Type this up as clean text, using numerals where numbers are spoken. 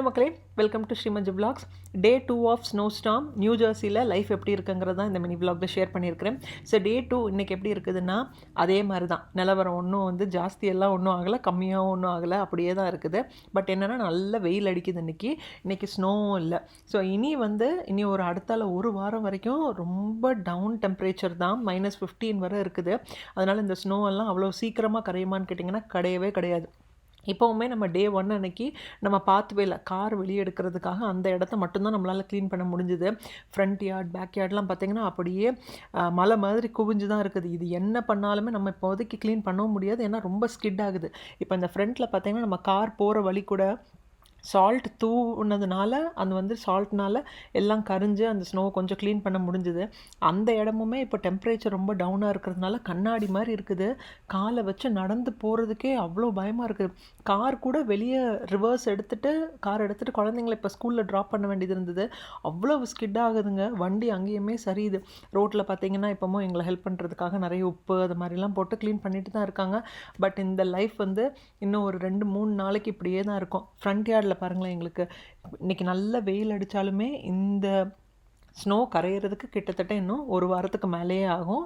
மக்களே, welcome to Srimanju vlogs. Day 2 of snow storm new ஜெர்சியில் life எப்படி இருக்குங்கிறது தான் இந்த மினி விலாகில் ஷேர் பண்ணியிருக்கிறேன். ஸோ டே 2 இன்றைக்கி எப்படி இருக்குதுன்னா, அதே மாதிரி தான் நிலவரம் ஒன்றும் ஜாஸ்தியெல்லாம் ஒன்றும் ஆகலை, கம்மியாகவும் ஒன்றும் ஆகலை, அப்படியே தான் இருக்குது. பட் என்னென்னா நல்ல வெயில் அடிக்குது இன்றைக்கி ஸ்னோவும் இல்லை. ஸோ இனி ஒரு அடுத்தால ஒரு வாரம் வரைக்கும் ரொம்ப டவுன் டெம்பரேச்சர் தான், -15 வரை இருக்குது. அதனால் இந்த ஸ்னோவெல்லாம் அவ்வளோ சீக்கிரமாக கரையுமான்னு கேட்டிங்கன்னா கிடையவே கிடையாது. இப்போவுமே நம்ம டே 1 அன்னைக்கு நம்ம பாத்வேல கார் வெளியே எடுக்கிறதுக்காக அந்த இடத்த மட்டும்தான் நம்மளால் க்ளீன் பண்ண முடிஞ்சுது. ஃப்ரண்ட் யார்ட், பேக் யார்ட்லாம் பார்த்திங்கன்னா அப்படியே மலை மாதிரி குவிஞ்சு தான் இருக்குது. இது என்ன பண்ணாலுமே நம்ம இப்போதைக்கு க்ளீன் பண்ணவும் முடியாது, ஏன்னா ரொம்ப ஸ்கிட் ஆகுது. இப்போ இந்த ஃப்ரண்ட்டில் பார்த்திங்கன்னா நம்ம கார் போகிற வழி கூட சால்ட் தூவுனதுனால சால்ட்னால எல்லாம் கரிஞ்சு அந்த ஸ்னோவை கொஞ்சம் க்ளீன் பண்ண முடிஞ்சுது. அந்த இடமுமே இப்போ டெம்பரேச்சர் ரொம்ப டவுனாக இருக்கிறதுனால கண்ணாடி மாதிரி இருக்குது. காலை வச்சு நடந்து போகிறதுக்கே அவ்வளோ பயமாக இருக்குது. கார் கூட வெளியே ரிவர்ஸ் கார் எடுத்துகிட்டு குழந்தைங்கள இப்போ ஸ்கூலில் ட்ராப் பண்ண வேண்டியது இருந்தது. அவ்வளோ ஸ்கிட் ஆகுதுங்க. வண்டி அங்கேயுமே சரியுது. ரோட்டில் பார்த்திங்கன்னா இப்போவும் எங்களை ஹெல்ப் பண்ணுறதுக்காக நிறைய உப்பு அது மாதிரிலாம் போட்டு க்ளீன் பண்ணிட்டு தான் இருக்காங்க. பட் இந்த லைஃப் இன்னும் ஒரு 2-3 நாளைக்கு இப்படியே தான் இருக்கும். ஃப்ரண்ட் யார்டில் பாருங்களேன், எங்களுக்கு இன்றைக்கி நல்ல வெயில் அடித்தாலுமே இந்த ஸ்னோ கரையிறதுக்கு கிட்டத்தட்ட இன்னும் ஒரு வாரத்துக்கு மேலேயே ஆகும்.